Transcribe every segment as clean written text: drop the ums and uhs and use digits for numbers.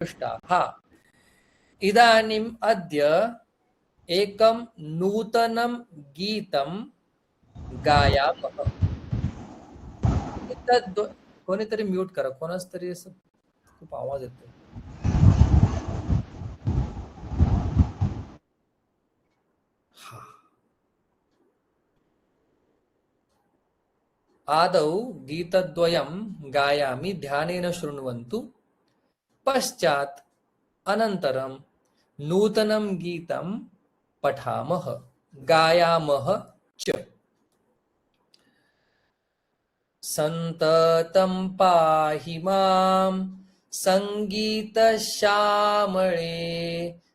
पृष्ठाः। इदानीम् अद्य एकं नूतनं गीतं गायामः। कोणीतरी म्यूट करा, कोणाच तरी असं खूप आवाज येतोय. आदौ गीतद्वयं गायामि, ध्यानेन शृण्वन्तु। पश्चात् अनन्तरं नूतनं गीतं पठामः, गायामः च। सन्ततं पाहि मां सङ्गीतश्यामळे,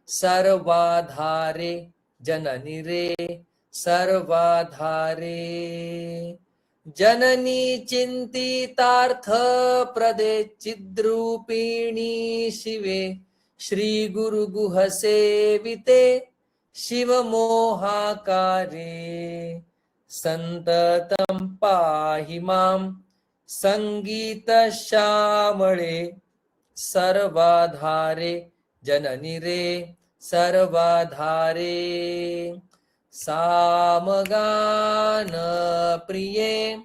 सर्वाधारे जननि रे, सर्वाधारे जननी चिन्तितार्थप्रदे चिद्रूपिणी शिवे, श्रीगुरुगुहसेविते शिवमोहाकारे। सन्ततं पाहि मां सङ्गीतश्यामळे, सर्वाधारे जननि रे, सर्वाधारे सामगानप्रिये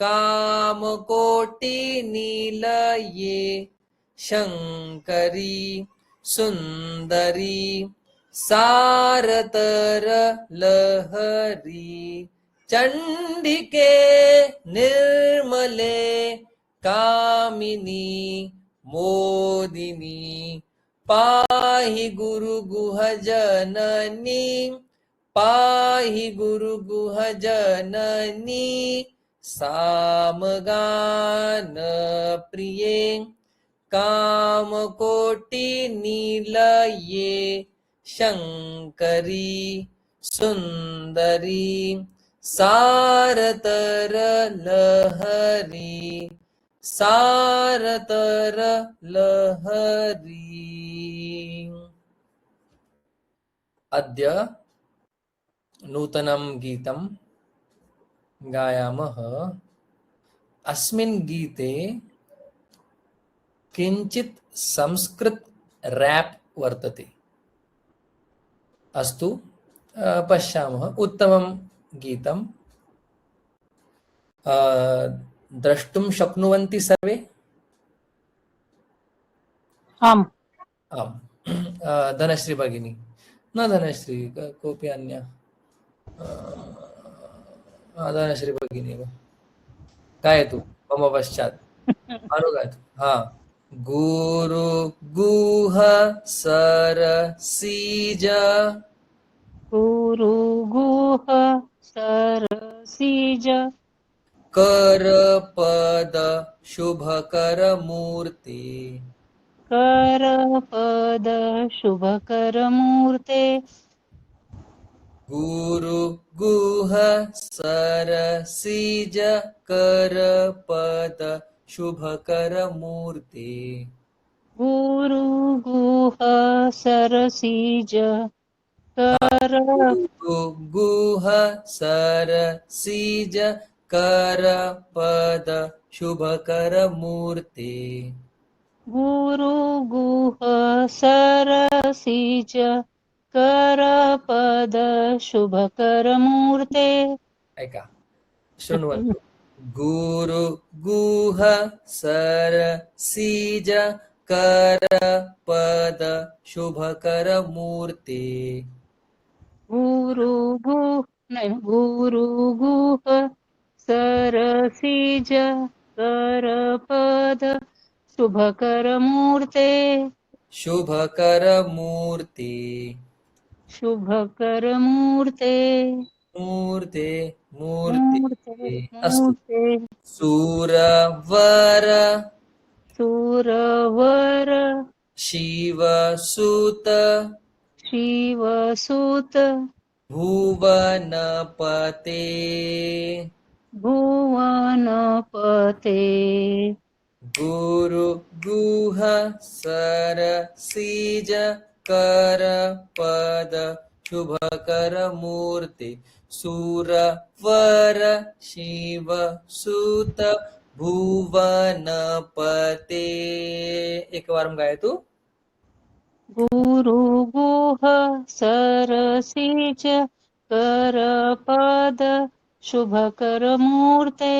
कामकोटिनिलये, शङ्करी सुन्दरी सारतरलहरी, चण्डिके निर्मले कामिनी मोदिनी, पाहि गुरुगुहजननी, पाहि गुरुगुहजननी। सामगानप्रिये कामकोटिनिलये, शङ्करी सुन्दरी सारतरलहरी, सारतरलहरी। अद्य नूतनं गीतं गायामः। अस्मिन् गीते किञ्चित् संस्कृत रैप वर्तते। अस्तु, पश्यामः। उत्तमं गीतं द्रष्टुं शक्नुवन्ति सर्वे? आम् आम्। धनश्री भगिनी, न धनश्री, कोऽपि अन्य? धनश्री भगिनी एव गायतु मम पश्चात्। अनुगातु। हा। गुरु गुह सरसीज, गुरु गुह सरसीज, कर पद शुभकर मूर्ते, कर पद शुभकर मूर्ते। गुरु गुह सरसीज, कर पद शुभकर मूर्ते, गुरु गुह सरसीज, कर गुरु गुह सरसीज, कर पद शुभकर मूर्ते, गुरु गुह सरसीज, कर पद शुभकर मूर्ते। ऐका, शृण्वन्तु। गुरु गुह सरसीज, कर पद शुभकर मूर्ते, गुरु गुह नहीं, गुरु गुह सरसीज, कर पद शुभकर मूर्ते, शुभकर मूर्ते, शुभकर मूर्ते, मूर्ते मूर्ते मूर्ते। अस्तु। मूर्ते। सूरवर सुरवर शिवसुत, शिवसुत, भुवनपते, भुवनपते। गुरु गुह सरसीज, कर पद शुभकर मूर्ते, सुरवर शिवसुत भुवनपते। एकवारं गायतु। गुरुगुह सरसिज करपद शुभकरमूर्ते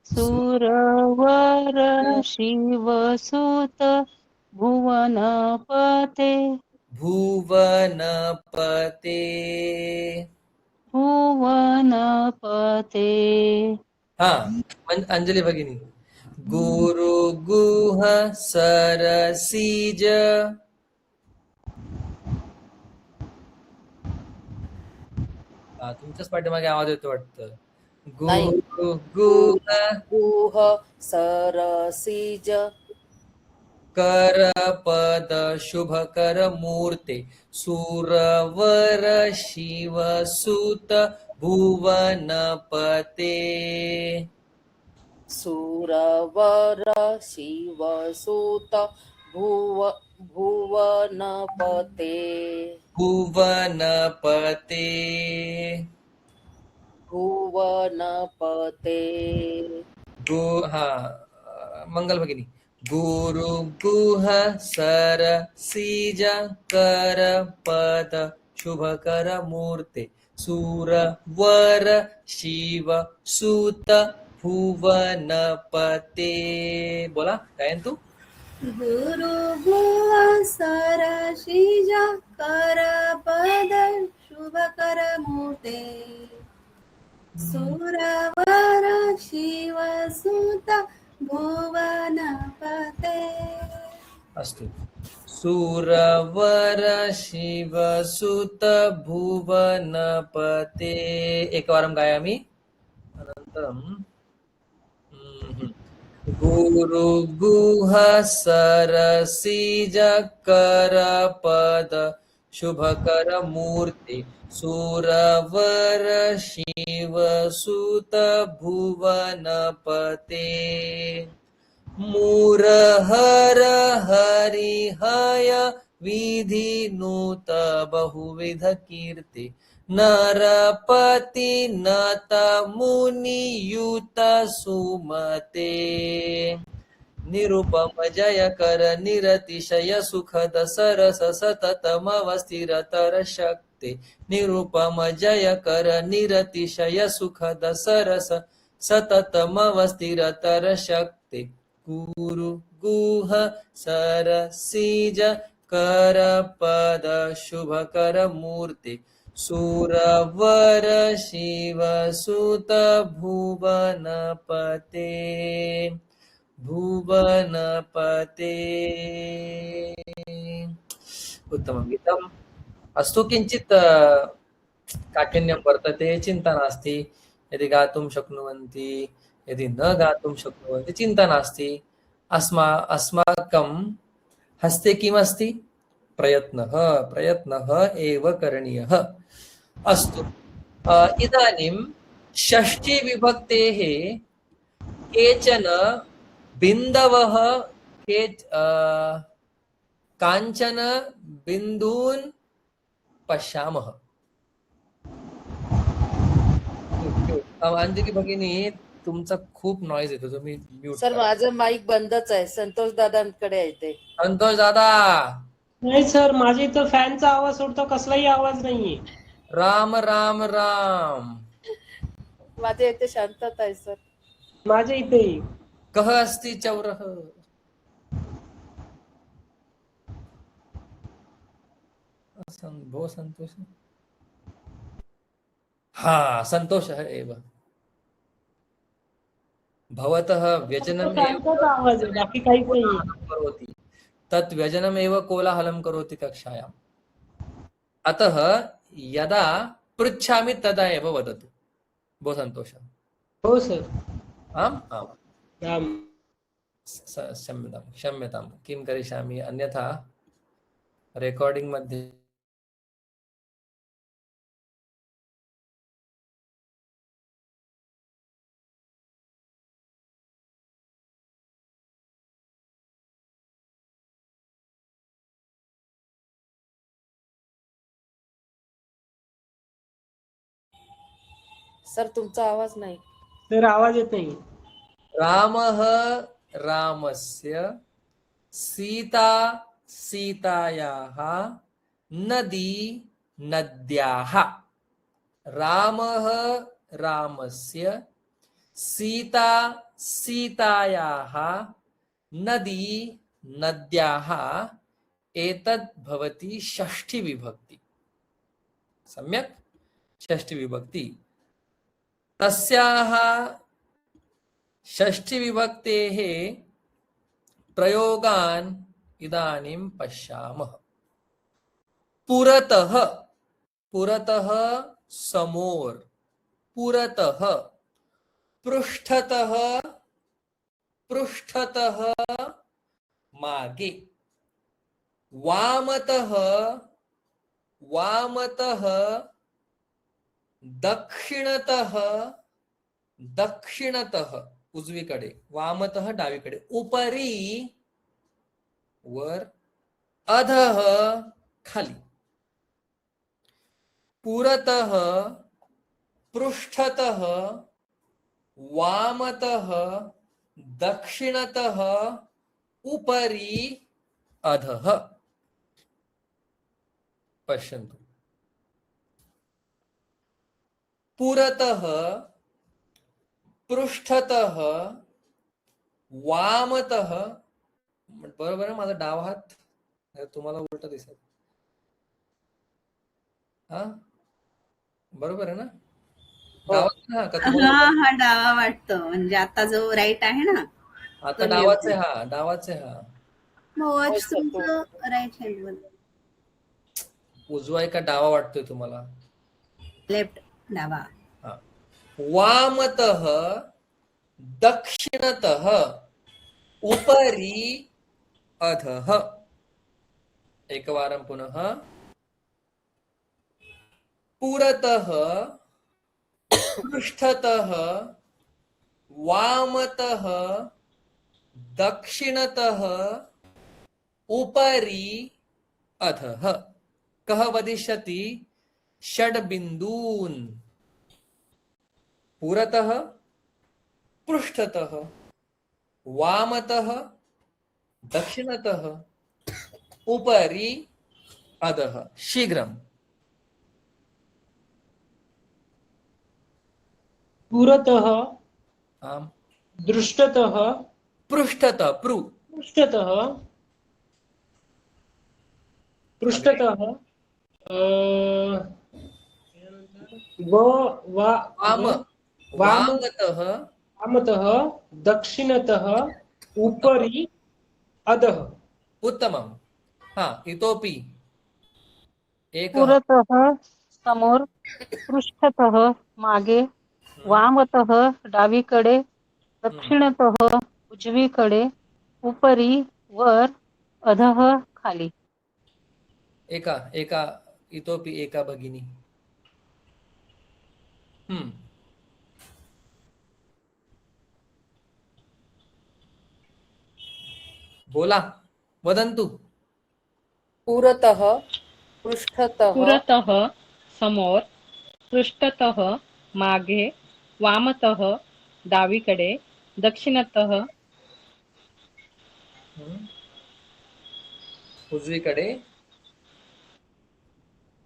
सुरवर शिवसुत भुवनपते भुवनपते. भुवनपते. हा, अंजली भगिनी. गुरु गुह सरसीज. हा, तुमच्याच पाठीमागे आवाज येतो वाटतं. नाही. गुरु गुह गुह सरसिज करपद शुभकर मूर्ते सुरवर शिवसुत भुवनपते. सुरवर शिवसुत भुवनपते भुवनपते. भुवनपते. हा, मंगल भगिनी. गुरु गुह सर सीज कर पद शुभकर मूर्ते सुर वर शिव सुत भुवनपते. बोला काय तू. गुरु भुव सरसिज करपद शुभकर मूर्ते सुरवर शिवसुत भुवनपते. अस्तु. सुरवर शिवसुत भुवनपते. एकवारं गायामि अनन्तरं गुरु गुह सरसिज करपद शुभकर मूर्ति सुरवर शिवसुत भुवनपते मूरहर हरिहय विधिनुत बहुविध कीर्ति नरपति नत मुनियुत सुमते निरुपम जय कर निरतिशय सुखद सरस सततमवस्थिरतर शक्ति निरुपम जय कर निरतिशय सुखद सरस सततमवस्थिरतर शक्ति गुरु गुह सरसिज कर पद शुभकर मूर्ति सुरवर शिवसुत भुवनपते भुवनपते. उत्तमं गीतम्. अस्तु. किञ्चित् काठिन्यं वर्तते, चिन्ता नास्ति. यदि गातुं शक्नुवन्ति, यदि न गातुं शक्नुवन्ति, चिन्ता नास्ति. अस्माकं हस्ते किमस्ति? प्रयत्नः एव करणीयः. अस्तु. इदानीं षष्ठीविभक्तेः केचन बिन्दवः काञ्चन बिन्दून् पश्यामः. अंजली भगिनी, तुमचा खूप नॉइज येतो, तुम्ही म्यूट सर करा. माझं माईक बंदच आहे. संतोष दादांकडे आहे ते. संतोष दादा. नाही सर, माझ्या इथं फॅनचा आवाज सोडतो, कसलाही आवाज नाहीये. राम राम राम. माझ्या इथे शांतता आहे सर. माझ्या इथेही. कः अस्ति चौरः? भो संतोष. हा, संतोषः एव. भवतः व्यजनम् फॅनचाच आवाज आहे, बाकी काहीच नाहीये. करोति, तत् व्यजनमेव कोलाहलं करोति कक्षायाम्. अतः यदा पृच्छामि तदा एव वदतु. भो संतोषः. हो सर. आम् आम्. राम. क्षम्यतां. किं करिष्यामि, अन्यथा रेकॉर्डिंग मध्ये सर तुमचा आवाज नाही. सर आवाज येत नाही. रामः रामस्य सीता सीतायाः नदी नद्याः रामः रामस्य सीता सीतायाः नदी नद्याः एतद् भवति षष्ठी विभक्ति सम्यक् षष्ठी विभक्ति तस्याः षष्ठी विभक्तेः प्रयोगान् इदानीं पश्यामः पुरतः पुरतः समोर पुरतः पृष्ठतः पृष्ठतः मागे वामतः वामतः दक्षिणतः दक्षिणतः उजवीकडे वामतः डावीकडे उपरी वर अधः खाली पुरतः पृष्ठतः वामतः दक्षिणतः उपरि अधः पश्यन्तु पुरतः पृष्ठतः वामतः बरोबर आहे माझा डावा हात तुम्हाला उलट दिसेल हा बरोबर आहे ना डावा का हा हा डावा वाटतो म्हणजे आता जो राईट आहे ना आता डावाचे हा डावाचे हा वॉच तुमचं राईट हँड वर उजवा का डावा वाटतोय तुम्हाला लेफ्ट डावा हा वामतः दक्षिणतः उपरि अधः एकवारं पुनः पुरतः पृष्ठतः वामतः दक्षिणतः उपरि अधः कः वदिष्यति षड्बिन्दून् पुरतः पृष्ठतः वामतः दक्षिणतः उपरि अधः शीघ्रम् पुरतः आम् दृष्टतः पृष्ठतः पृष्ठतः पृष्ठतः वाम वामतः वामतः दक्षिणतः उपरि अधः उत्तमं हा इतोपि एक पुरतः समोर पृष्ठतः मागे वामतः डावीकडे दक्षिणतः उजवीकडे उपरी वर अधः खाली एका एका इतोपि एका भगिनी बोला वदन्तु पुरतः पृष्ठतः पुरतः समोर पृष्ठतः मागे वामतः डावीकडे दक्षिणतः उजवीकडे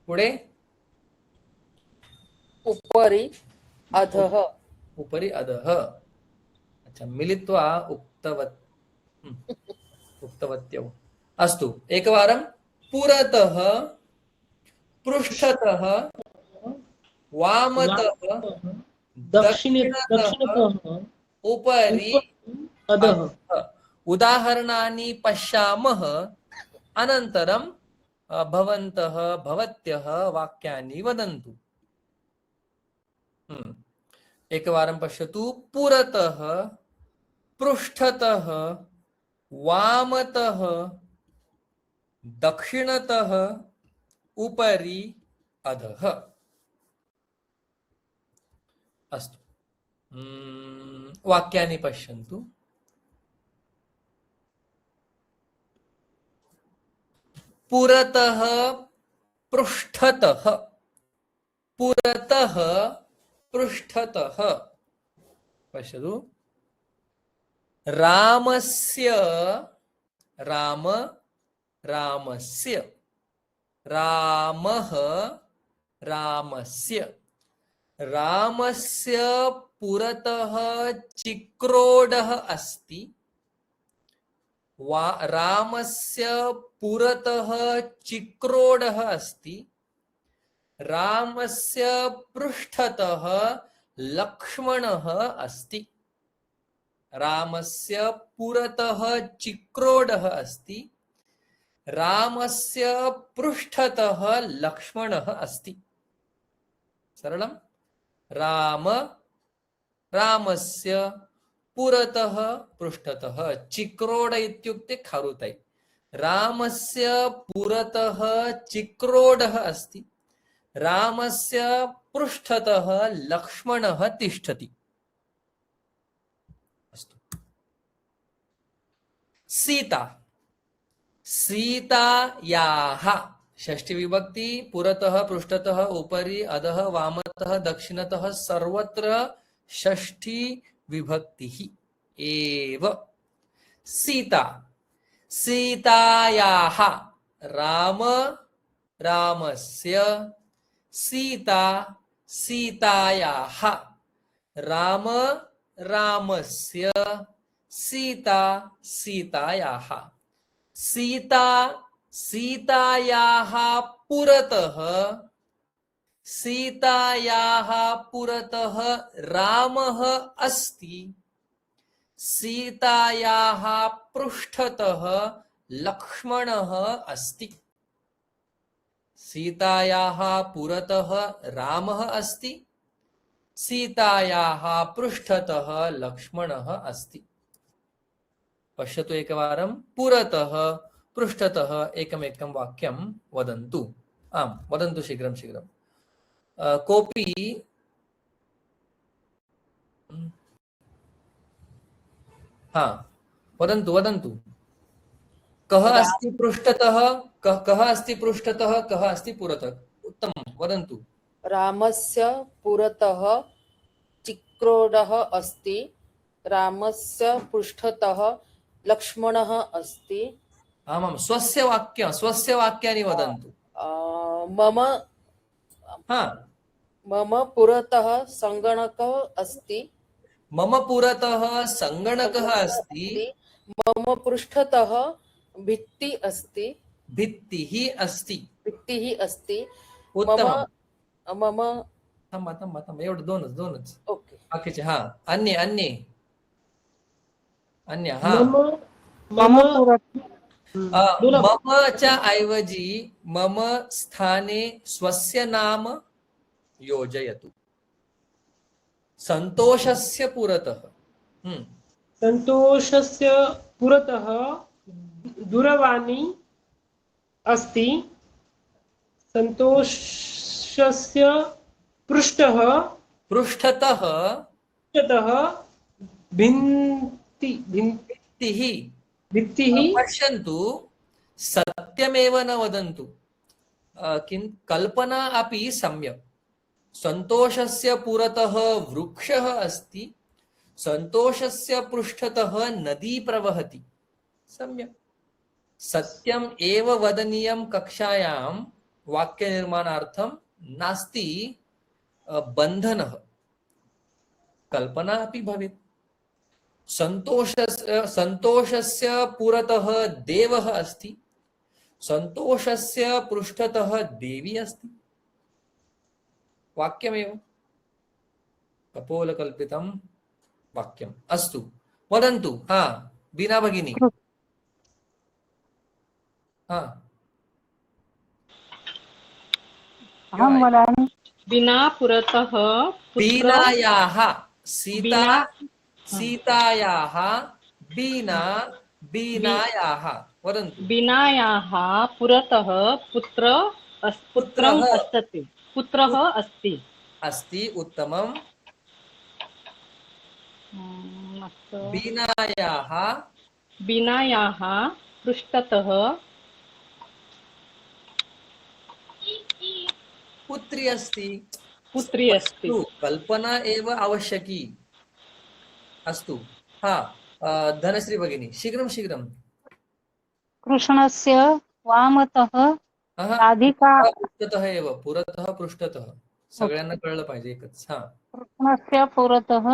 पुढे उपरि अधः उपरि अधः अच्छा मिलित्वा उक्तवत्यौ अस्तु एकवारं पुरतः पृष्ठतः वामतः दक्षिणतः उपरि अधः उदाहरणानि पश्यामः अनन्तरं भवन्तः भवत्यः वाक्यानि वदन्तु एकवारं पश्यतु पुरतः पृष्ठतः वामतः दक्षिणतः उपरि अधः अस्तु वाक्यानि पश्यन्तु पुरतः पृष्ठतः पुरतः पृष्ठतः पश्यतु रामस्य राम रामस्य रामः रामस्य रामस्य पुरतः चिक्रोडः अस्ति रामस्य पुरतः चिक्रोडः अस्ति रामस्य पृष्ठतः लक्ष्मणः अस्ति रामस्य पुरतः चिक्रोडः अस्ति रामस्य पृष्ठतः लक्ष्मणः अस्ति सरलम राम रामस्य पुरतः पृष्ठतः चिक्रोड इत्युक्ते खारुतै रामस्य पुरतः चिक्रोडः अस्ति रामस्य पृष्ठतः लक्ष्मणः तिष्ठति अस्तु सीता सीतायाः षष्ठी विभक्ति पुरतः पृष्ठतः उपरि अधः वामतः दक्षिणतः सर्वत्र षष्ठी विभक्तिः एव सीता सीतायाः राम रामस्य सीता सीतायाः राम रामस्य सीता सीतायाः सीता सीतायाः पुरतः सीतायाः पुरतः रामः अस्ति सीतायाः पृष्ठतः लक्ष्मणः अस्ति सीतायाः पुरतः रामः अस्ति सीतायाः पृष्ठतः लक्ष्मणः अस्ति पश्यतु एकवारं पुरतः पृष्ठतः एकमेकं वाक्यं वदन्तु आम् वदन्तु शीघ्रं शीघ्रं कोऽपि हाँ वदन्तु वदन्तु कः अस्ति पृष्ठतः कः अस्ति पृष्ठतः कः अस्ति पुरतः उत्तमं वदन्तु रामस्य पुरतः चिक्रोडः अस्ति रामस्य पृष्ठतः लक्ष्मणः अस्ति आमां स्वस्य वाक्यानि वदन्तु मम हाँ मम पुरतः सङ्गणकः अस्ति मम पुरतः सङ्गणकः अस्ति मम पृष्ठतः भित्तिः अस्ति भित्तिः अस्ति भित्तिः अस्ति उत्तमं मम थांबा एवढं दोनच ओके बाकीचे हा अन्य हा मम पुरतः मम च्या ऐवजी मम स्थाने स्वस्य नाम योजयतु सन्तोषस्य पुरतः सन्तोषस्य पुरतः दूरवाणी अस्ति सन्तोषस्य पृष्ठतः पृष्ठतः भित्तिः पश्यन्तु सत्यमेव न वदन्तु कल्पना अपि सम्यक् सन्तोषस्य पुरतः वृक्षः अस्ति सन्तोषस्य पृष्ठतः नदी प्रवहति सम्यक् सत्यम् एव वदनीयं कक्षायां वाक्यनिर्माणार्थं नास्ति बन्धनः कल्पना अपि भवेत् सन्तोषस्य पुरतः देवः अस्ति सन्तोषस्य पृष्ठतः देवी अस्ति वाक्यमेव कपोलकल्पितं वाक्यम् अस्तु वदन्तु हा बीना भगिनी हा अहं वदामि विना पुरतः बीनायाः सीतायाः बीनायाः वदन्तु विनायाः पुरतः पुत्रः अस्ति अस्ति उत्तमं विनायाः पृष्ठतः पुत्री अस्ति कल्पना एव आवश्यकी अस्तु हा धनश्री भगिनी शीघ्रं कृष्णस्य वामतः हा राधिका पृष्ठतः एव पुरतः पृष्ठतः सगळ्यांना कळलं पाहिजे एकच. हा कृष्णस्य पुरतः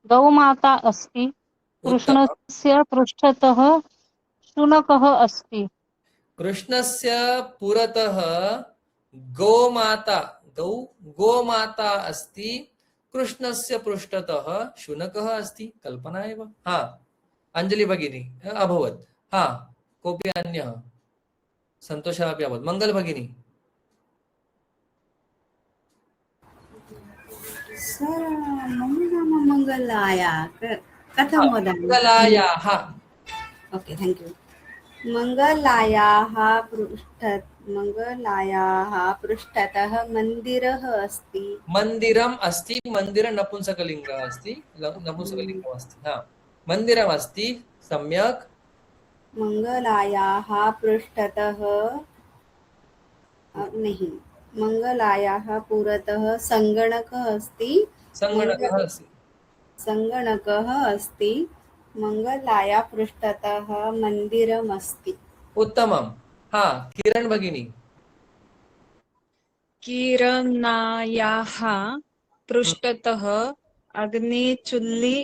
गौमाता अस्ति उत्तम. कृष्णस्य पृष्ठतः शुनकः अस्ति कृष्णस्य पुरतः गोमाता गोमाता अस्ति कृष्णस्य पृष्ठतः शुनकः अस्ति. कल्पना एव. हा अंजलि भगिनी अभवत्. हा कोऽपि अन्यः सन्तोषः अपि अभवत्. मंगल भगिनी सर मम नाम मंगलाया हा, कथं वदामि? मंगलायाः ओके थैंक यू. मंगलायाः पृष्ठतः मन्दिरः अस्ति. मन्दिरम् अस्ति. मन्दिर नपुंसकलिङ्गः अस्ति. नपुंसकलिङ्गम् अस्ति. हा मन्दिरम् अस्ति. सम्यक्. मंगलायाः पृष्ठतः नहीं, मंगलायाः पुरतः सङ्गणकः अस्ति. सङ्गणकः अस्ति. सङ्गणकः अस्ति. मंगलाया पृष्ठतः मन्दिरम् अस्ति. उत्तमं. हा किरण भगिनी किरणायाः पृष्ठतः अग्निचुल्ली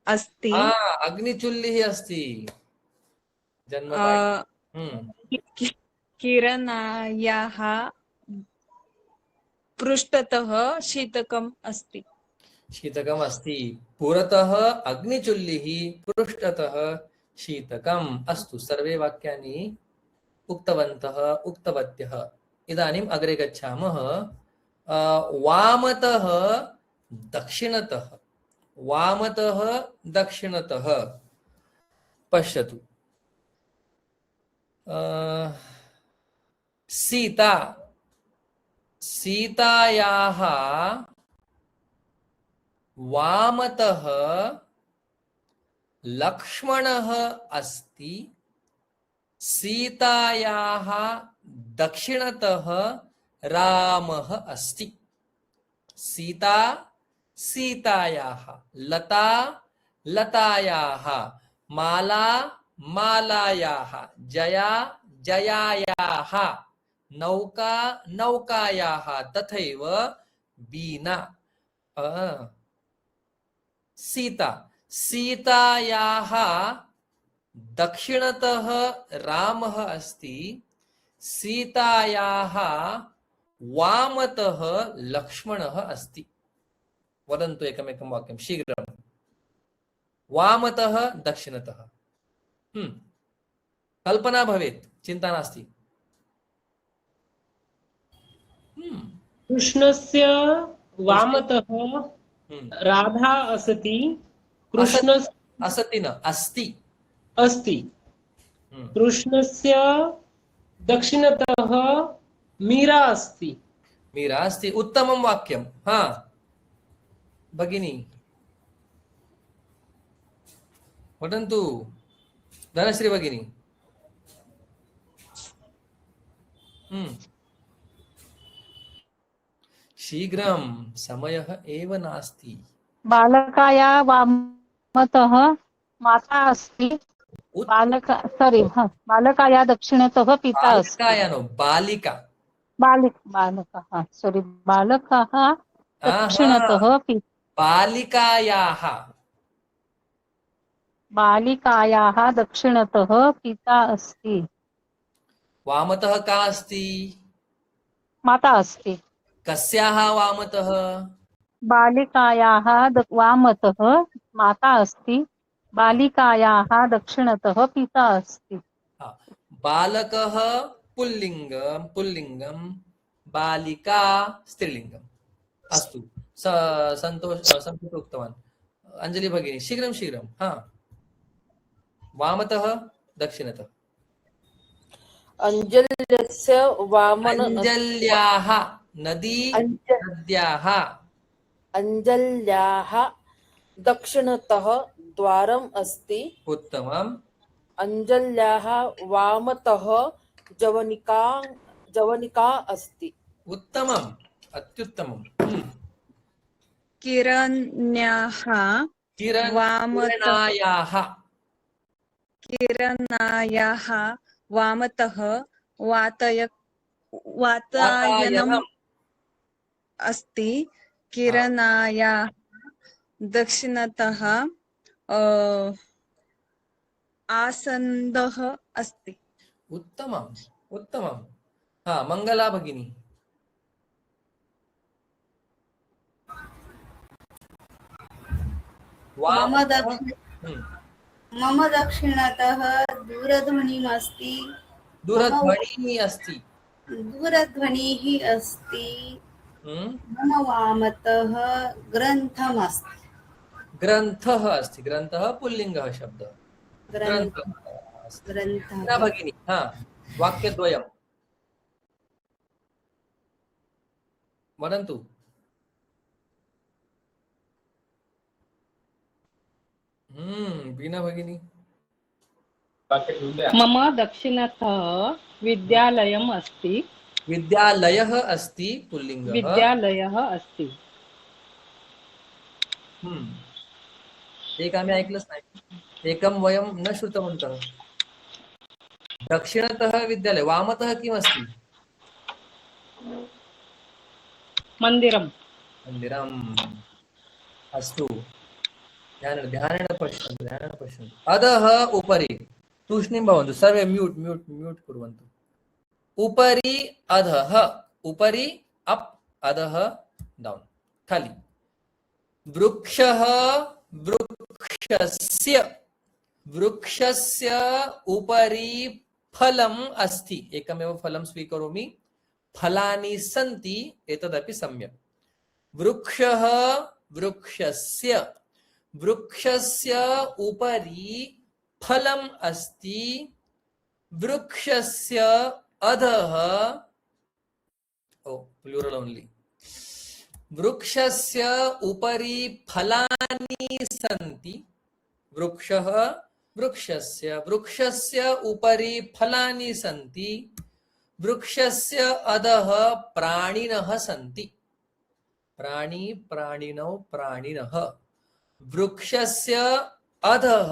अस्ति हा अग्निचुल्लिः अस्ति. जन्मदायिनी. किरणायाः पृष्ठतः शीतकम् अस्ति शीतकम् अस्ति. पुरतः अग्निचुल्लिः पृष्ठतः शीतकम्. अस्तु सर्वे वाक्यानि उक्तवन्तः उक्तवत्यः. इदानीम् अग्रे गच्छामः. वामतः दक्षिणतः. वामतः दक्षिणतः पश्यतु. सीता सीतायाः वामतः लक्ष्मणः अस्ति. सीतायाः दक्षिणतः रामः अस्ति. सीता सीतायाः, लता लतायाः, माला मालायाः, जया जयायाः, नौका नौकायाः, तथैव वीणा. सीता सीतायाः दक्षिणतः रामः अस्ति. सीतायाः वामतः लक्ष्मणः अस्ति. वदन्तु एकमेकं वाक्यं शीघ्रं. वामतः दक्षिणतः. कल्पना भवेत्, चिन्ता नास्ति. कृष्णस्य वामतः राधा अस्ति. कृष्णस्य असति न अस्ति. अस्ति. कृष्णस्य दक्षिणतः मीरा अस्ति. मीरा अस्ति. उत्तमं वाक्यं. हा भगिनी वदन्तु. धनश्री भगिनी. शीघ्रं, समयः एव नास्ति. बालकाया वामतः माता अस्ति बालकाया दक्षिणतः पिता अस्ति. बालिका बालकः दक्षिणतः बालिकायाः दक्षिणतः पिता अस्ति. वामतः का अस्ति? माता अस्ति. कस्याः वामतः? बालिकायाः वामतः माता अस्ति. बालिकायाः दक्षिणतः पिता अस्ति. बालकः पुल्लिङ्गं बालिका स्त्रीलिङ्गम्. अस्तु, सन्तोष उक्तवान्. अंजलि भगिनी शीघ्रं शीघ्रं. हा वामतः दक्षिणतः. अंजल्यस्य वामन अंजल्याः नद्याः. अंजल्याः दक्षिणतः द्वारम् अस्ति. उत्तमम्. अंजल्याः वामतः जवनिका अस्ति. उत्तमम्, अत्युत्तमम्. किरणायाः वामतः वातय वातायनम् वातायनम् अस्ति हा, किरणायाः दक्षिणतः अ, आसन्दः अस्ति। उत्तमम् उत्तमम्। हा, मंगला भगिनी। मम वामतः दक्षिण हम्म, मम दक्षिणतः दूरध्वनिमस्ति। मम दूरध्वनिः अस्ति। दूरध्वनिः अस्ति। हम्म, मम वामतः ग्रन्थमस्ति। ग्रन्थः अस्ति। ग्रन्थः पुल्लिङ्गः शब्दः। ग्रन्थ ग्रन्थः अस्ति। मीना ग्रन्थः भगिनी, हा, वाक्यद्वयं वदन्तु। वीणा भगिनी। मम दक्षिणतः विद्यालयम् अस्ति। विद्यालयः अस्ति पुल्लिङ्गः। विद्यालयः अस्ति। एक आम्ही ऐकलंच नाही, एकं वयं न श्रुतवन्तः। दक्षिणतः विद्यालय, वामतः किमस्ति? मन्दिरम्। मन्दिरम्। अस्तु, ध्यानेन ध्यानेन पश्यन्तु, ध्यानेन पश्यन्तु। अधः उपरि तूष्णीं भवन्तु, सर्वे म्यूट् म्यूट् म्यूट् कुर्वन्तु। उपरि अधः, उपरि अप्, अधः डौन्, खाली। वृक्षः वृक्षस्य, वृक्षस्य उपरि फलम् अस्ति। एकमेव फलं स्वीकरोमि, फलानि सन्ति, एतदपि सम्यक्। वृक्षः वृक्षस्य, वृक्षस्य उपरि फलम् अस्ति, वृक्षस्य अधः, ओ प्लूरल ओन्ली, वृक्षस्य उपरि फलानि सन्ति। वृक्षः वृक्षस्य, वृक्षस्य उपरि फलानि सन्ति, वृक्षस्य अधः प्राणिनः सन्ति। प्राणी प्राणिनौ प्राणिनः, वृक्षस्य अधः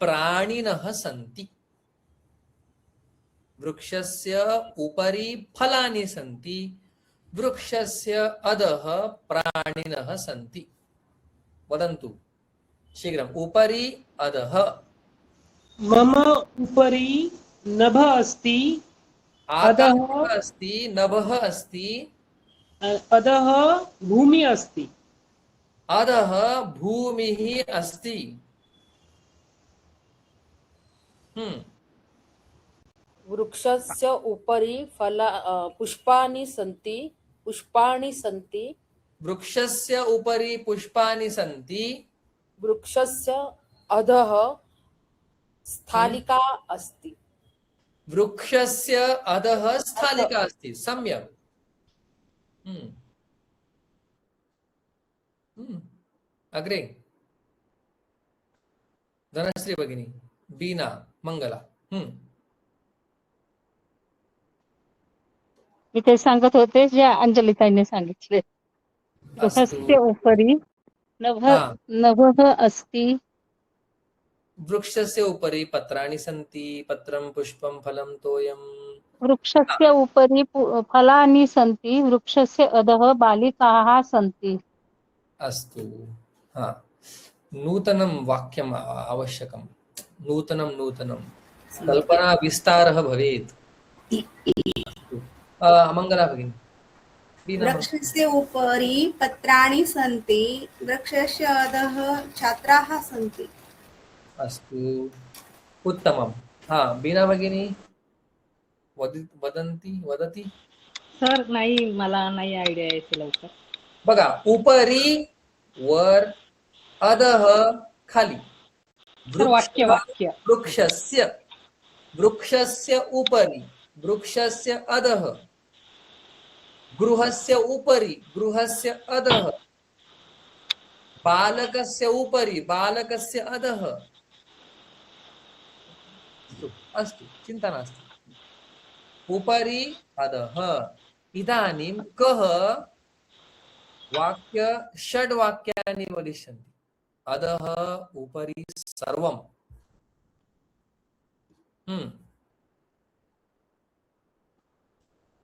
प्राणिनः सन्ति। वृक्षस्य उपरि फलानि सन्ति, वृक्षस्य अधः प्राणिनः सन्ति। वदन्तु शीघ्रम्। उपरि अधः। मम उपरि नभः अस्ति। अधः आकाशः अस्ति, नभः अस्ति, अधः भूमिः अस्ति। अधः भूमिः अस्ति। वृक्षस्य उपरि पुष्पाणि सन्ति। पुष्पाणि सन्ति। वृक्षस्य उपरि पुष्पाणि सन्ति। वृक्षस्य अधः स्थालिका अस्ति। वृक्षस्य अधः स्थालिका अस्ति। सम्यक्। अग्रे धनश्री भगिनी, बीना, मंगला। मी ते सांगत होते जे अंजलिताईंनी सांगितले. गृहस्य उपरि नभः अस्ति। वृक्षस्य उपरि पत्राणि सन्ति, पत्रं पुष्पं फलं तोयं। वृक्षस्य उपरि फलानि सन्ति, वृक्षस्य अधः बालिकाः सन्ति। अस्तु, हा, नूतनं वाक्यम् आवश्यकं। नूतनं नूतनं कल्पना विस्तारः भवेत्। मंगला भगिनी। वृक्षस्य उपरि पत्राणि सन्ति, वृक्षस्य अधः छात्राः सन्ति। अस्तु, उत्तमं। हा, बीना भगिनी वदति। सर नाही, मला नाही आयडिया यायची लवकर. बघा, उपरी वर, अधः खाली. वाक्य वृक्षस्य, वृक्षस्य उपरि, वृक्षस्य अधः, गृहस्य उपरि, गृहस्य अधः, बालकस्य उपरि, बालकस्य अधः। अस्तु, चिन्ता नास्ति। उपरि अधः। इदानीं कः वाक्य षड् वाक्यानि वदिष्यन्ति। अधः उपरि सर्वम्।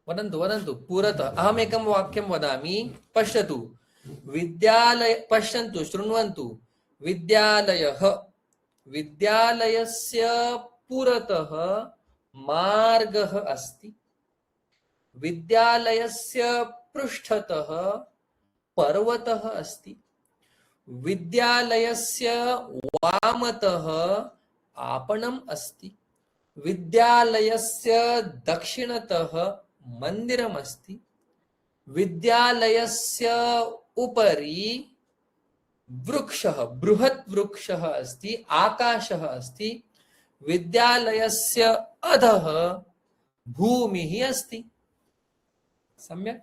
वदन्तु वदन्तु पुरतः अहमेकं वाक्यं वदामि पश्यतु विद्यालय पश्यन्तु शृण्वन्तु विद्यालयः विद्यालयस्य पुरतः मार्गः अस्ति विद्यालयस्य पृष्ठतः पर्वतः अस्ति विद्यालयस्य वामतः आपणम् अस्ति विद्यालयस्य दक्षिणतः मन्दिरम् अस्ति विद्यालयस्य उपरि वृक्षः बृहत् वृक्षः अस्ति आकाशः अस्ति विद्यालयस्य अधः भूमिः अस्ति सम्यक्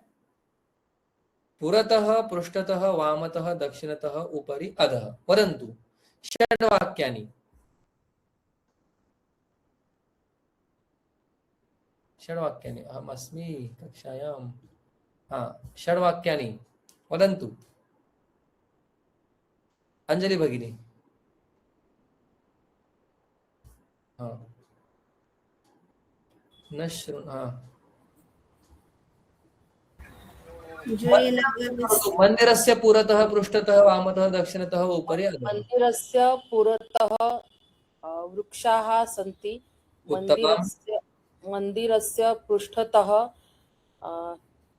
पुरतः पृष्ठतः वामतः दक्षिणतः उपरि अधः वदन्तु षड्वाक्यानि षड्वाक्यानि अहमस्मि कक्षायां षड्वाक्यानि वदन्तु अंजलि भगिनी न मन्दिरस्य पुरतः पृष्ठतः वामतः दक्षिणतः उपरि अधः मन्दिरस्य पुरतः वृक्षाः सन्ति मन्दिरस्य पृष्ठतः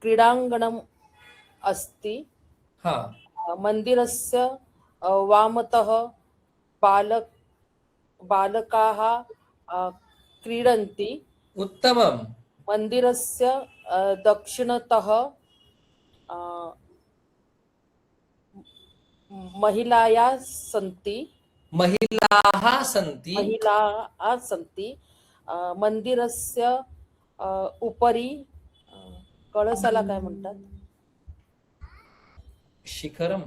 क्रीडाङ्गणम् अस्ति मन्दिरस्य वामतः बालकाः क्रीडन्ति उत्तमम् मन्दिरस्य दक्षिणतः महिलाः सन्ति मंदिरस्य उपरी कळसाला काय म्हणतात शिखरम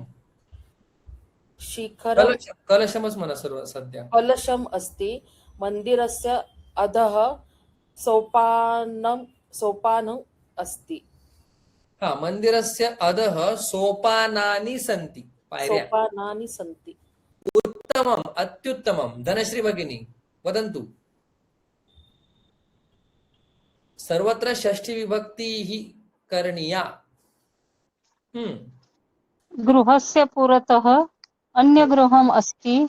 कलशमच म्हणा सर्व सध्या कलशम अस्ति मंदिरस्य अधः सोपानम् अस्ति मंदिरस्य अधः सोपानानि सन्ति उत्तमम् अत्युत्तमम् धनश्री भगिनी वदन्तु सर्वत्र षष्ठी विभक्तिः करणीया गृहस्य पुरतः अन्यगृहम् अस्ति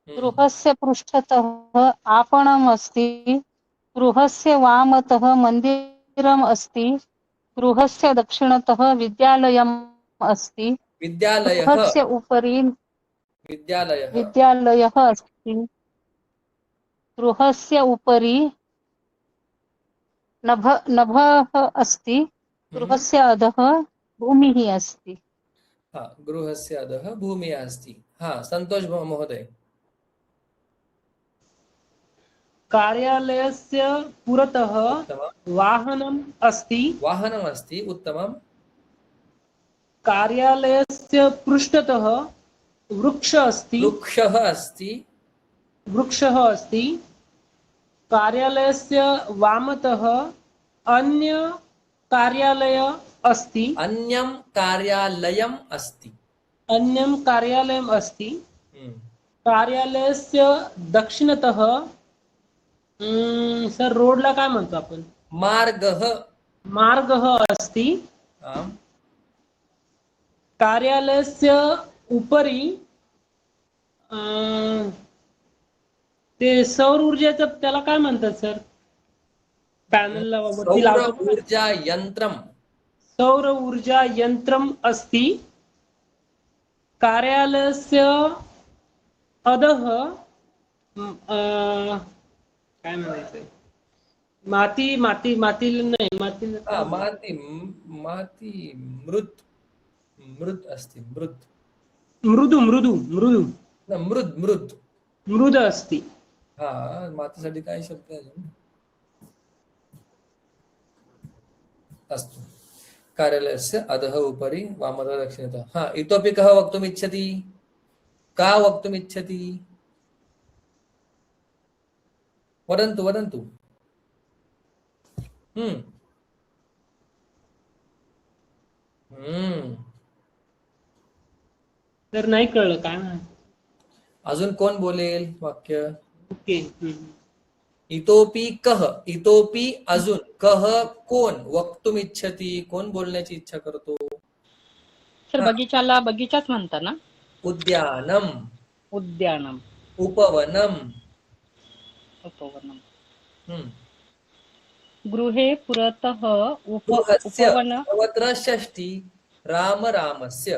गृहस्य पृष्ठतः आपणम् अस्ति गृहस्य वामतः मन्दिरम् अस्ति गृहस्य दक्षिणतः विद्यालयम् अस्ति गृहस्य उपरि विद्यालयः अस्ति गृहस्य उपरि नभः अस्ति गृहस्य अधः भूमिः अस्ति गृहस्य अधः भूमिः अस्ति संतोष महोदय कार्यालयस्य पुरतः वाहनम् अस्ति उत्तमम् कार्यालयस्य पृष्ठतः वृक्षः अस्ति कार्यालयस्य वामतः अन्यं कार्यालयम् अस्ति कार्यालयस्य दक्षिणतः सर रोडला काय म्हणतो आपण मार्गः अस्ति कार्यालयस्य उपरि ते सौर ऊर्जाचं त्याला काय म्हणतात सर पॅनलला सौर ऊर्जा यंत्रम् अस्ति कार्यालयस्य अधः काय म्हणायचं माती मृद अस्ति मृद अस्ति मातीसाठी काय शब्द आहे अस्तु कार्यालयस्य अधः उपरि वामतः दक्षिणतः इतोपि कः वक्तुमिच्छति वदन्तु तर नाही कळलं काय अजून कोण बोलेल वाक्य ओके इतोपि कह, इतोपि अजून, कह कोण, वक्तुम इच्छती, कोण बोलण्याची इच्छा करतो. सर हा. बगीचाला बगीचाच म्हणता ना. उद्यानम, उद्यानम, उपवनम. उपवनम. हम्म. गृहे पुरतः गृहस्य, उपवन. सर्वत्र षष्ठी, राम रामस्य.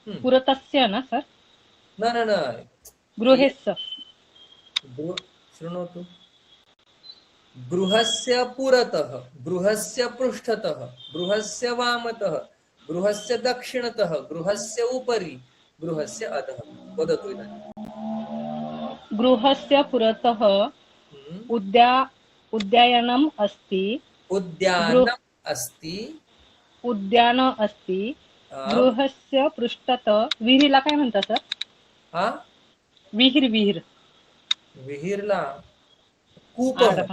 पुरतस्य ना सर. न न न, गृहेस्य. शृणोतु. गृहस्य पुरतः, गृहस्य पृष्ठतः, गृहस्य वामतः, गृहस्य दक्षिणतः, गृहस्य उपरि, गृहस्य अधः. वदतु इदानीं. गृहस्य पुरतः उद्यानम् अस्ति. उद्यानम् अस्ति. उद्यान अस्ति. गृहस्य पृष्ठतः विहिरीला काय म्हणता सर. हा, विहीर. विहीरला कूपः,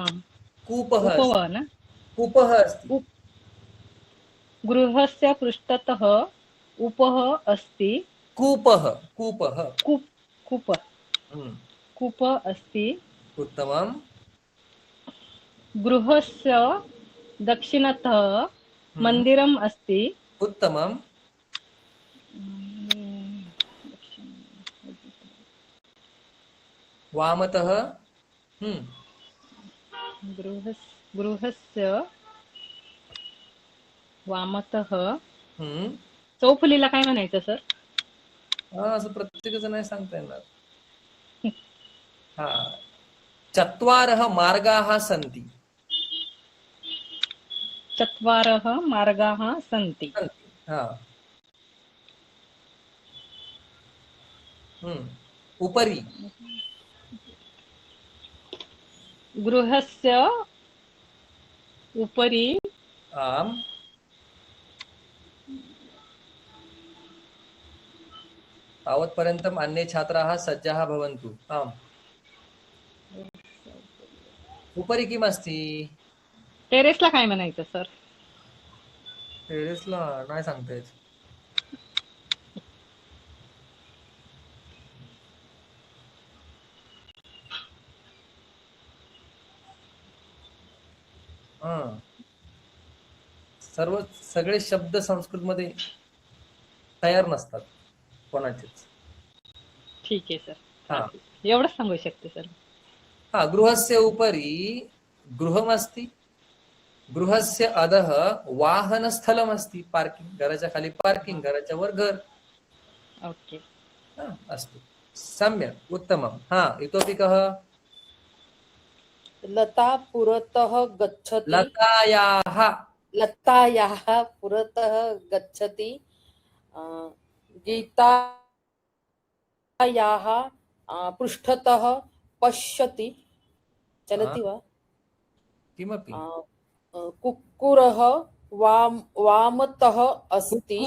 कूपः उपवन. कूपः अस्ति. गृहस्य पृष्ठतः उपः अस्ति. कूपः, कूपः. कूप अस्ति. उत्तमम्. गृहस्य दक्षिणतः मन्दिरम् अस्ति. उत्तमम्. वामतः. गृहस्य वामतः हम्म. चौफुलीला काय म्हणायचं सर. असं प्रत्येकाचं नाही सांगता येणार. हा, चत्वारः मार्गाः सन्ति. चत्वारः मार्गाः सन्ति. हा. उपरि. गृहस्य उपरि. आम्. तावत्पर्यन्तम् अन्ये छात्राः सज्जाः भवन्तु. आम्. उपरि किम् अस्ति. टेरेसला काय म्हणायचं सर. टेरेसला नाही सांगता येत. सगळे शब्द संस्कृत मध्ये तयार नसतात कोणाचेच. ठीक आहे सर. हा, एवढंच सांगू शकते सर. हा, गृहस्य उपरि गृहमस्ति. गृहस्य अधः वाहनस्थलमस्ति. पार्किंग, घराच्या खाली पार्किंग, घराच्या वर घर. ओके. अस्तु, सम्यक्, उत्तमम्. हा, इतोपि कः. लता पुरतः गच्छति. लतायाः पुरतः गच्छति. गीतायाः पृष्ठतः पश्यति. चलति वा. किमपि. कुक्कुरः वामतः अस्ति.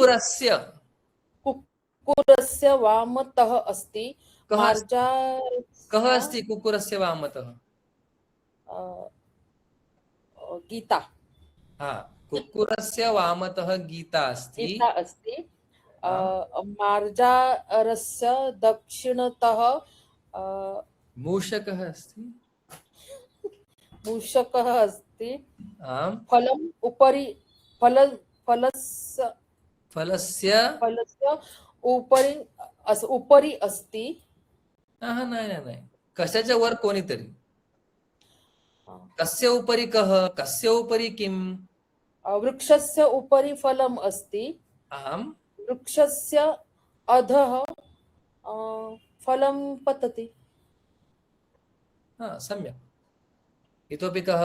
कुक्कुरस्य वामतः अस्ति. कः अस्ति कुक्कुरस्य वामतः. गीता. हा, कुक्कुरस्य वामतः गीता अस्ति. मार्जारस्य दक्षिणतः मूषकः अस्ति. मूषकः अस्ति. आम्. फलम् उपरि. फलस्य उपरि अस्ति. नाही, कशाच्या वर कोणीतरी. कस्य उपरि कः, कस्य उपरि किम्. वृक्षस्य उपरि फलम् अस्ति. आम्. वृक्षस्य अधः फलं पतति. सम्यक्. इतोपि कः.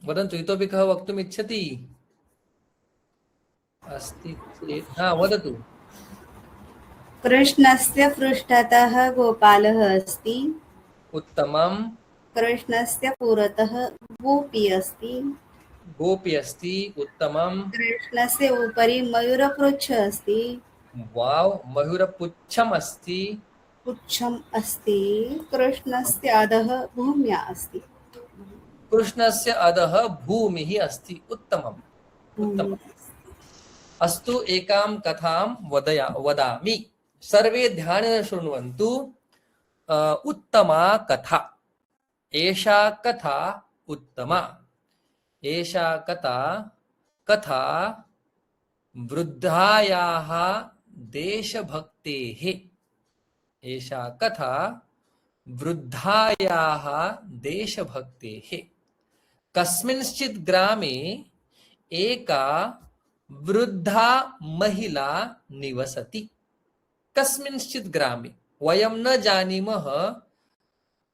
वदन्तु, इतोपि कः वक्तुम् इच्छति. अस्ति चेत् वदतु. कृष्णस्य पृष्ठतः गोपालः अस्ति. उत्तमम्. कृष्णस्य पुरतः गोपी अस्ति. गोपी अस्ति. उत्तमम्. कृष्णस्य उपरि मयूरपुच्छ अस्ति. वाव, मयूरपुच्छम् अस्ति. पुच्छम् अस्ति. कृष्णस्य अधः भूम्या अस्ति. कृष्णस्य अधः भूमिः अस्ति। उत्तमम् उत्तमम्। अस्तु, एकां कथां वदामि, सर्वे ध्यानेन शृण्वन्तु। उत्तमा कथा। एषा कथा उत्तमा। एषा कथा वृद्धायाः देशभक्तेः। एषा कथा वृद्धायाः देशभक्तेः। कस्मिंश्चित् ग्रामे एका वृद्धा महिला निवसति। कस्मिंश्चित् ग्रामे, वयं न जानीमः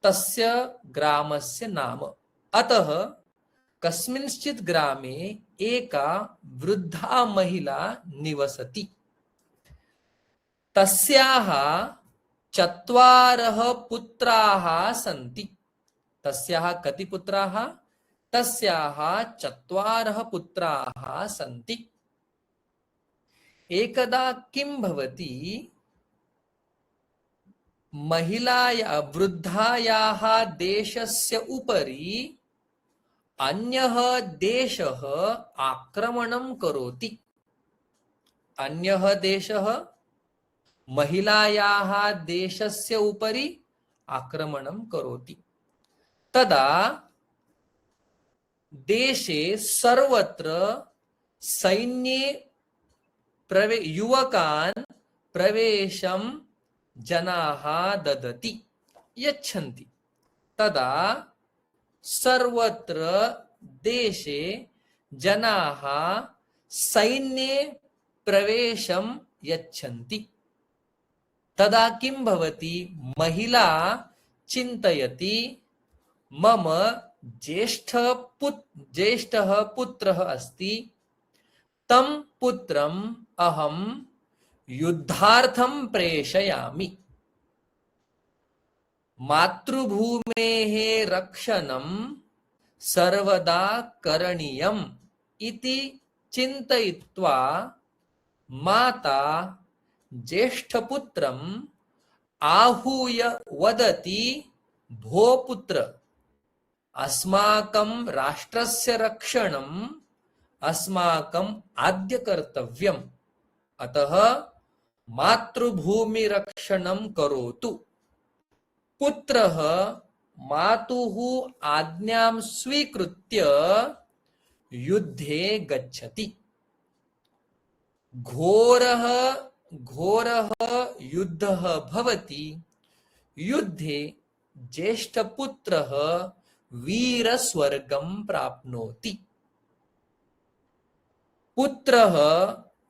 तस्य ग्रामस्य नाम, अतः कस्मिंश्चित् ग्रामे एका वृद्धा महिला निवसति। तस्याः 4 पुत्राः सन्ति। तस्याः कति पुत्राः? तस्याः 4 पुत्राः सन्ति। एकदा किं भवति, वृद्धायाः देशस्य उपरि अन्यः देशः आक्रमणं करोति। अन्यः देशः महिलायाः देशस्य उपरि आक्रमणं करोति। तदा देशे सर्वत्र सैन्ये युवकान् प्रवेशं जनाः ददति, यच्छन्ति। तदा सर्वत्र देशे जनाः सैन्ये प्रवेशं यच्छन्ति। तदा किं भवति, महिला चिन्तयति, मम ज्येष्ठः पुत्रः अस्ति, तं पुत्रम् अहं युद्धार्थं प्रेषयामि। मातृभूमेः रक्षणं सर्वदा करणीयम् इति चिन्तयित्वा माता ज्येष्ठपुत्रम् आहूय वदति, भो पुत्र, अस्माकं राष्ट्रस्य रक्षणम् अस्माकम् आद्य कर्तव्यम्, अतः मातृभूमिरक्षणं करोतु। पुत्रः मातुः आज्ञां स्वीकृत्य युद्धे गच्छति। घोरः युद्धः भवति। युद्धे ज्येष्ठपुत्रः वीरस्वर्गं प्राप्नोति। पुत्रः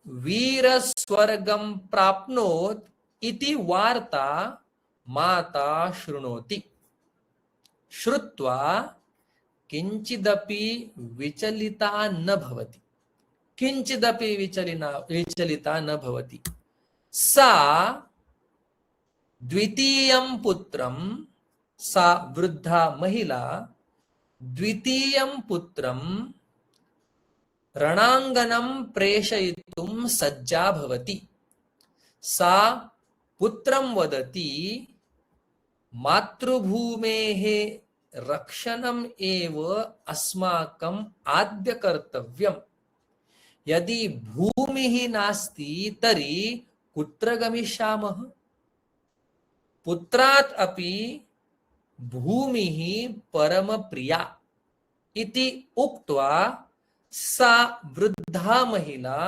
वीरस्वर्गं प्राप्नोत् इति वार्ता माता शृणोति। श्रुत्वा किंचिदपि विचलिता न भवति। किंचिदपि विचलिता न भवति। सा द्वितीयं पुत्रं, सा वृद्धा महिला द्वितीयं पुत्रं रणांगणं प्रेषयितुं सज्जा भवति। सा पुत्रं वदति, मातृभूमेः रक्षणम् एव अस्माकम् आद्य कर्तव्यम्। यदि भूमिः नास्ति तर्हि कुत्र गमिष्यामः? पुत्रात् अपि भूमिः परमप्रिया इति उक्त्वा सा वृद्धा महिला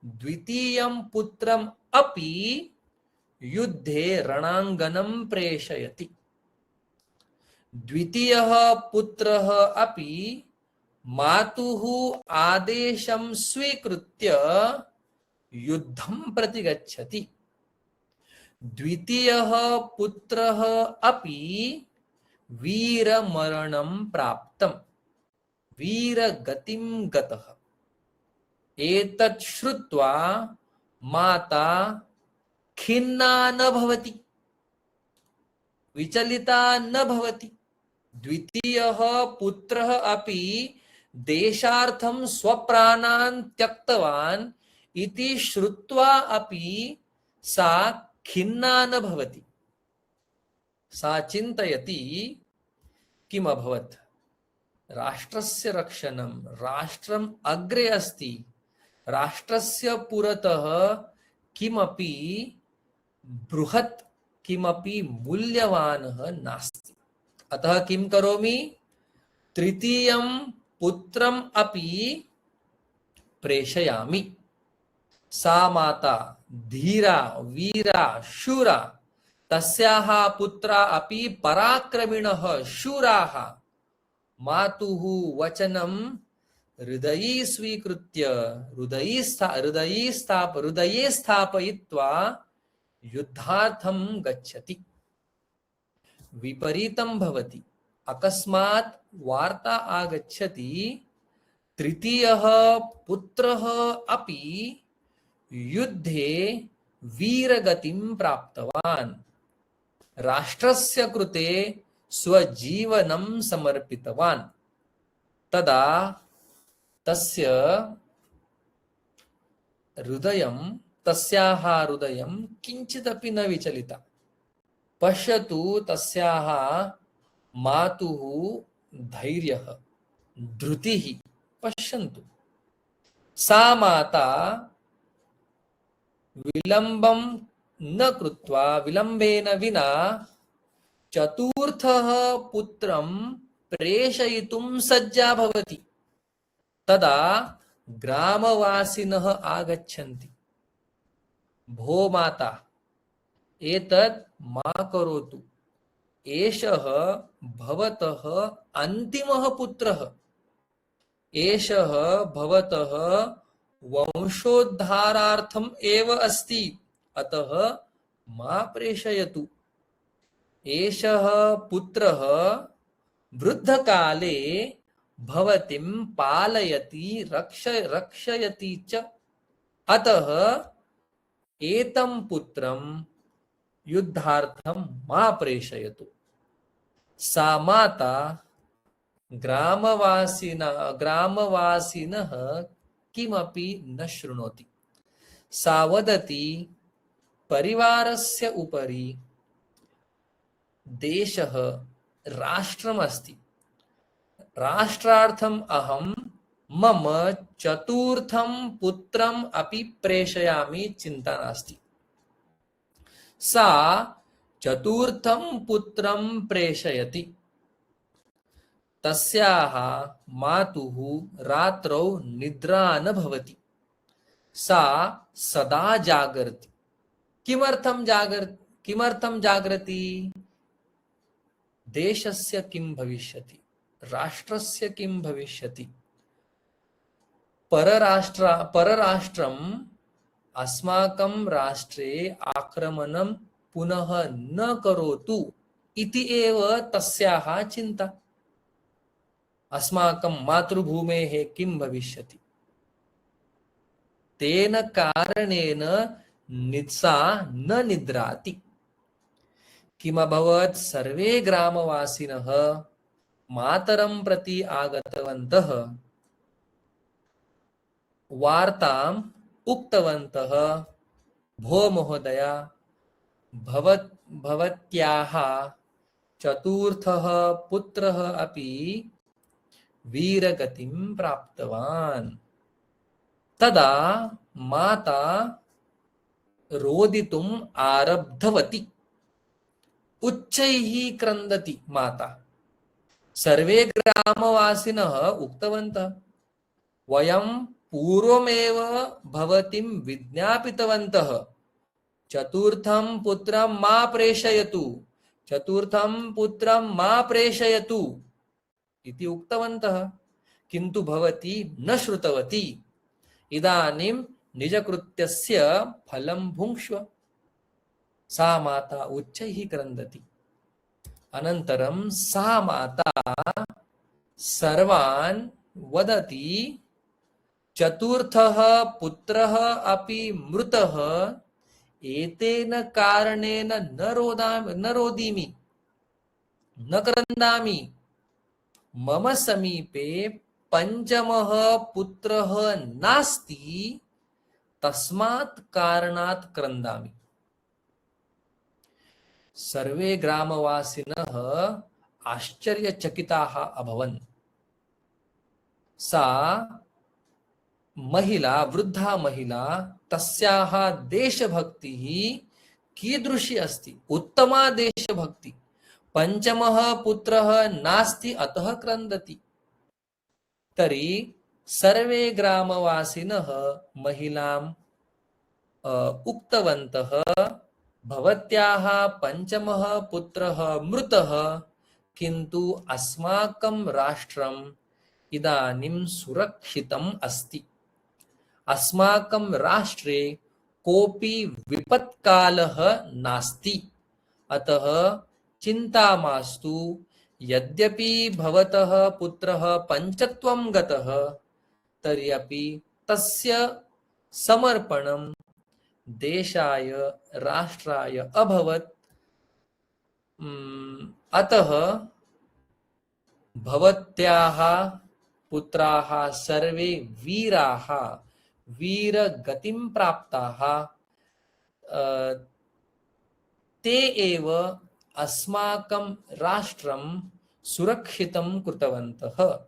द्वितीयं पुत्रम् अपि युद्धे रणांगणं प्रेषयति। द्वितीयः पुत्रः अपि मातुः आदेशं स्वीकृत्य युद्धं प्रति गच्छति। द्वितीयः पुत्रः अपि वीरमरणं प्राप्तं, वीरगतिं गतः। एतत् श्रुत्वा माता खिन्ना न भवति, विचलिता न भवति। द्वितीयः पुत्रः अपि देशार्थं स्वप्राणान् त्यक्तवान् इति श्रुत्वा अपि सा खिन्ना न भवति। सा चिन्तयति, किम् अभवत्? राष्ट्रस्य रक्षणं, राष्ट्रम् अग्रे अस्ति, राष्ट्रस्य पुरतः किमपि बृहत् किमपि मूल्यवानः नास्ति। अतः किं करोमि? तृतीयं पुत्रम् अपि प्रेषयामि। सा माता धीरा वीरा शूरा, तस्याः पुत्रा अपि पराक्रमिणः शूराः, मातुः वचनं हृदये स्वीकृत्य हृदये स्थापयित्वा युद्धार्थं गच्छति। विपरीतं भवति। अकस्मात् वार्ता आगच्छति, तृतीयः पुत्रः अपि युद्धे वीरगतिं प्राप्तवान्, राष्ट्रस्य कृते स्वजीवनं समर्पितवान्। तदा तस्य तस्याः हृदयं किञ्चिदपि न विचलिता। पश्यतु तस्याः मातुः धैर्यः, धृतिः पश्यन्तु। सा माता विलम्बं न कृत्वा, विलम्बेन विना चतुर्थः पुत्रं प्रेषयितुं सज्जा भवति। तदा ग्रामवासिनः आगच्छन्ति। भो माता, एतत् मा करोतु, एषः भवतः अन्तिमः पुत्रः, एषः भवतः वंशोद्धारार्थम् एव अस्ति, अतः मा प्रेषयतु। एषः पुत्रः वृद्धकाले भवतीं पालयति, रक्षयति च, अतः एतं पुत्रं युद्धार्थं मा प्रेषयतु। सा माता ग्रामवासिनः किमपि न शृणोति। सा वदति, परिवारस्य उपरि देशः, राष्ट्रमस्ति, राष्ट्रार्थम् अहं मम चतुर्थं पुत्रम् अपि प्रेषयामि, चिन्ता नास्ति। सा चतुर्थं पुत्रं प्रेषयति। तस्याः मातुः रात्रौ निद्रा न भवति। सा सदा जागर्ति। किमर्थं जागर्ति? देशस्य किं भविष्यति, राष्ट्रस्य किं भविष्यति, परराष्ट्रम् अस्माकं राष्ट्रे आक्रमणं पुनः न करोतु इति एव तस्याः चिन्ता। अस्माकं मातृभूमेः किं भविष्यति? तेन कारणेन सा न निद्राति। किमभवत्? सर्वे ग्रामवासिनः मातरं प्रति आगतवन्तः, वार्ताम् उक्तवन्तः, भो महोदया, भवत्याः चतुर्थः पुत्रः अपि वीरगतिं प्राप्तवान्। तदा माता रोदितुम् आरब्धवती। उच्चैः क्रन्दति माता। सर्वे ग्रामवासिनः उक्तवन्तः, वयं पूर्वमेव भवतीं विज्ञापितवन्तः, चतुर्थं पुत्रं मा प्रेषयतु, चतुर्थं पुत्रं मा प्रेषयतु इति उक्तवन्तः, किन्तु भवती न श्रुतवती। इदानीं निजकृत्यस्य फलं भुङ्क्ष्व। सा माता उच्चैः क्रन्दति। अनन्तरं सा माता सर्वान् वदति, चतुर्थः पुत्रः अपि मृतः, एतेन कारणेन न रोदिमि, न क्रन्दामि। मम समीपे पञ्चमः पुत्रः नास्ति, तस्मात् कारणात् क्रन्दामि। सर्वे ग्रामवासिनः आश्चर्यचकिताः अभवन्। सा महिला, वृद्धा महिला, तस्याः देशभक्तिः कीदृशी अस्ति? उत्तमा देशभक्ति। पंचमः पुत्रः नास्ति अतः क्रन्दति। तर्हि सर्वे ग्रामवासिनः महिलाम् उक्तवन्तः, भवत्याः पंचमः पुत्रः मृतः, किन्तु अस्माकं राष्ट्रम् इदानीं सुरक्षितम् अस्ति। अस्माकं राष्ट्रे कोऽपि विपत्कालः नास्ति, अतः चिन्ता मास्तु। यद्यपि भवतः पुत्रः पञ्चत्वं गतः, तर्हि अपि तस्य समर्पणं देशाय, राष्ट्राय अभवत्। अतः भवत्याः पुत्राः सर्वे वीराः, वीरगतिं प्राप्ताः। ते एव अस्माकं राष्ट्रं सुरक्षितं कृतवन्तः।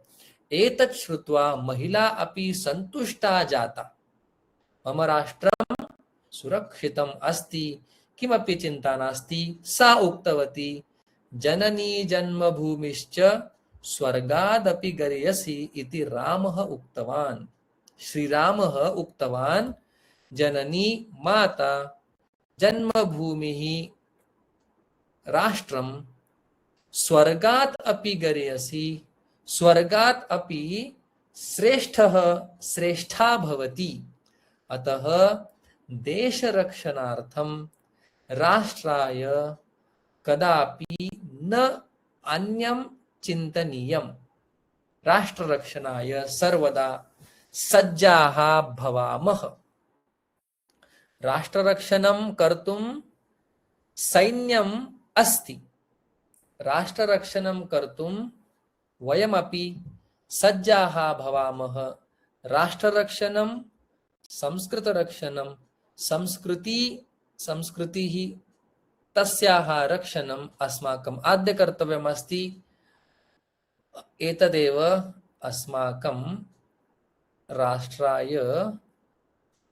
एतत् श्रुत्वा महिला अपि सन्तुष्टा जाता। मम राष्ट्रं सुरक्षितम् अस्ति, किमपि चिन्ता नास्ति। सा उक्तवती, जननी जन्मभूमिश्च स्वर्गादपि गरीयसी इति रामः उक्तवान्। श्रीरामः उक्तवान्, जननी माता, जन्मभूमिः राष्ट्रं, स्वर्गात् अपि गरीयसी, स्वर्गात् अपि श्रेष्ठा भवति। अतः देशरक्षणार्थं राष्ट्राय कदापि न अन्यं चिन्तनीयम्। राष्ट्ररक्षणाय सर्वदा सज्जाः भवामः। राष्ट्ररक्षणं कर्तुं सैन्यम् अस्ति। राष्ट्ररक्षणं कर्तुं वयमपि सज्जाः भवामः। राष्ट्ररक्षणं, संस्कृतरक्षणं, संस्कृतिः तस्याः रक्षणम् अस्माकम् आद्यकर्तव्यमस्ति। एतदेव अस्माकं राष्ट्राय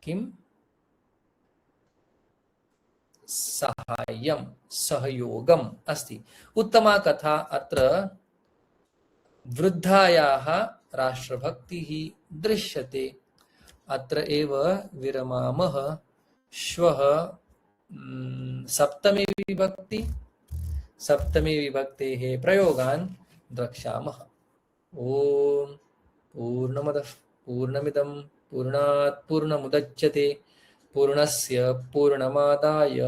किं साहाय्यं, सहयोगम् अस्ति। उत्तमा कथा। अत्र वृद्धायाः राष्ट्रभक्तिः दृश्यते। अत्र एव विरमामः। श्वः सप्तमी विभक्तेः प्रयोगान् द्रक्ष्यामः। ॐ पूर्णमदः पूर्णमिदं पूर्णात् पूर्णमुदच्यते पूर्णस्य पूर्णमादाय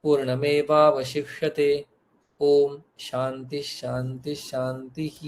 पूर्णमेवावशिष्यते। ॐ शान्ति शान्ति शान्तिः।